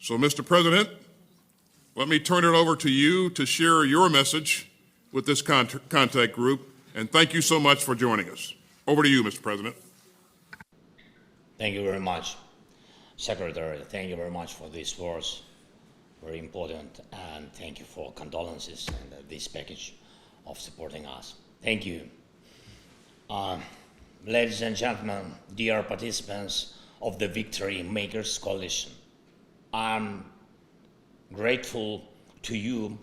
So, Mr. President, let me turn it over to you to share your message with this contact group, and thank you so much for joining us. Over to you, Mr. President. Thank you very much, Secretary. Thank you very much for these words, very important, and thank you for condolences and this package of supporting us. Thank you. Ladies and gentlemen, dear participants of the Victory Makers Coalition, I'm grateful to you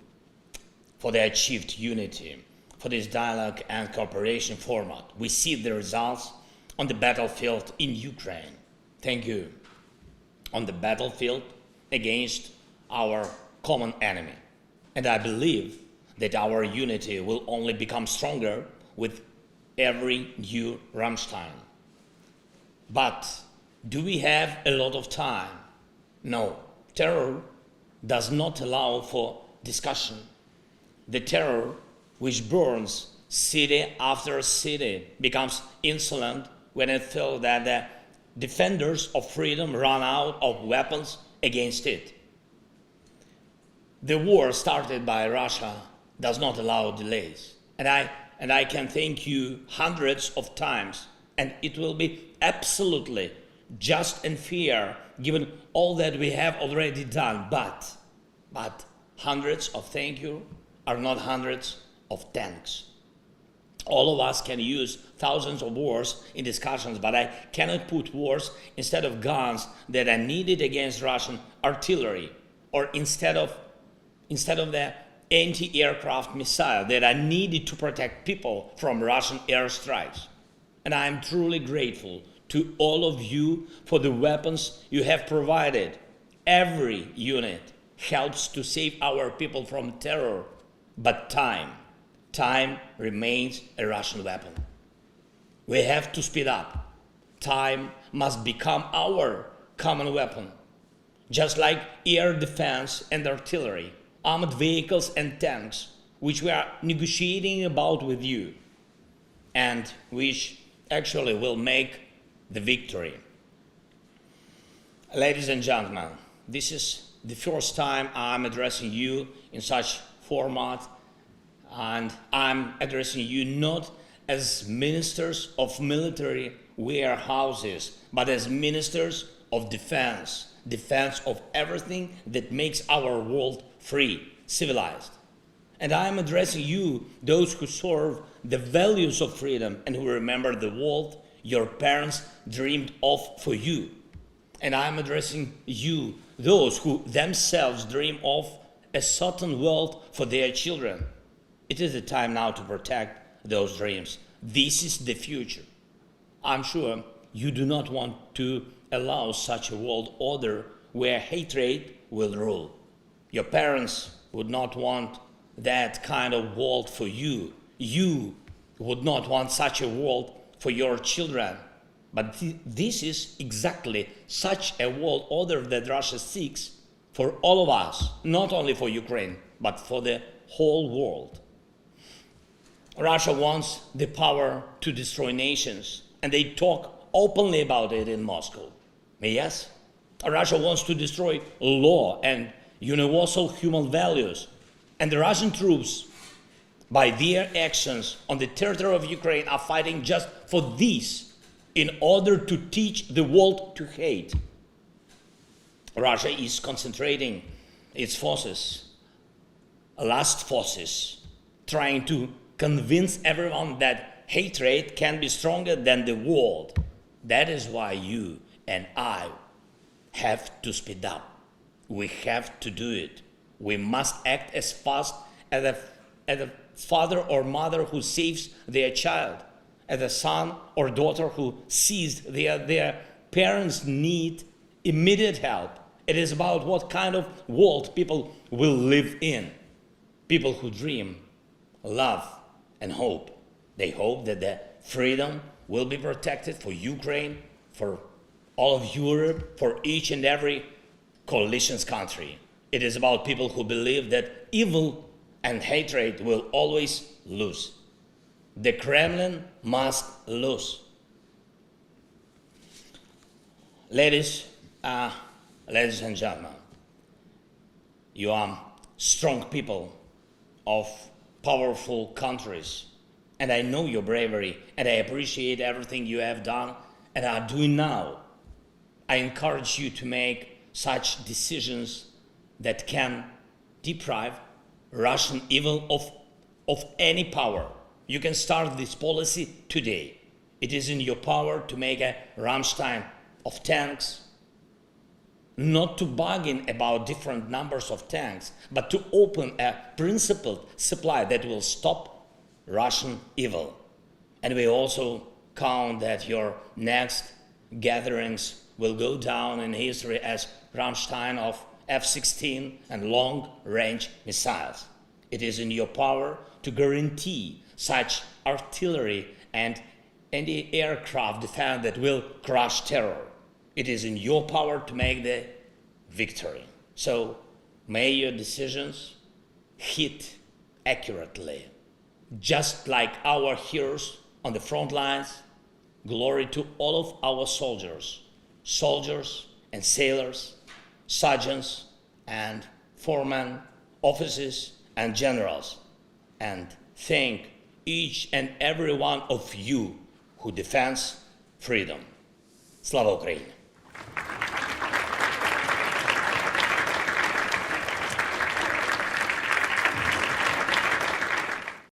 for the achieved unity, for this dialogue and cooperation format. We see the results on the battlefield in Ukraine. Thank you. On the battlefield against our common enemy. And I believe that our unity will only become stronger with every new Ramstein. But do we have a lot of time? No. Terror does not allow for discussion. The terror which burns city after city becomes insolent when it feels that the defenders of freedom run out of weapons against it. The war started by Russia does not allow delays. And I can thank you hundreds of times, and it will be absolutely just and fair given all that we have already done. But hundreds of thank you are not hundreds of thanks. All of us can use thousands of words in discussions, but I cannot put words instead of guns that are needed against Russian artillery, or instead of the anti-aircraft missile that are needed to protect people from Russian airstrikes. And I am truly grateful to all of you for the weapons you have provided. Every unit helps to save our people from terror, but time remains a Russian weapon. We have to speed up. Time must become our common weapon. Just like air defense and artillery, armored vehicles and tanks, which we are negotiating about with you, and which actually will make the victory. Ladies and gentlemen, this is the first time I'm addressing you in such format, and I'm addressing you not as ministers of military warehouses, but as ministers of defense of everything that makes our world free, civilized. And I'm addressing you, those who serve the values of freedom and who remember the world your parents dreamed of for you. And I'm addressing you, those who themselves dream of a certain world for their children. It is the time now to protect those dreams. This is the future. I'm sure you do not want to allow such a world order where hatred will rule. Your parents would not want that kind of world for you. You would not want such a world for your children. But this is exactly such a world order that Russia seeks for all of us, not only for Ukraine, but for the whole world. Russia wants the power to destroy nations, and they talk openly about it in Moscow. Yes, Russia wants to destroy law and universal human values, and the Russian troops, by their actions on the territory of Ukraine, are fighting just for this, in order to teach the world to hate. Russia is concentrating its forces, last forces, trying to convince everyone that hatred can be stronger than the world. That is why you and I have to speed up. We have to do it. We must act as fast as a father or mother who saves their child, as a son or daughter who sees their parents need immediate help. It is about what kind of world people will live in. People who dream, love, and hope. They hope that the freedom will be protected for Ukraine, for all of Europe, for each and every coalition's country. It is about people who believe that evil and hatred will always lose. The Kremlin must lose. Ladies and gentlemen, You are strong people of powerful countries. And I know your bravery, and I appreciate everything you have done and are doing now. I encourage you to make such decisions that can deprive Russian evil of any power. You can start this policy today. It is in your power to make a Ramstein of tanks, not to bargain about different numbers of tanks, but to open a principled supply that will stop Russian evil. And we also count that your next gatherings will go down in history as Ramstein of F-16 and long-range missiles. It is in your power to guarantee such artillery and anti-aircraft defense that will crush terror. It is in your power to make the victory. So may your decisions hit accurately. Just like our heroes on the front lines, glory to all of our soldiers and sailors, sergeants and foremen, officers and generals, and thank each and every one of you who defends freedom. Slava Ukraini!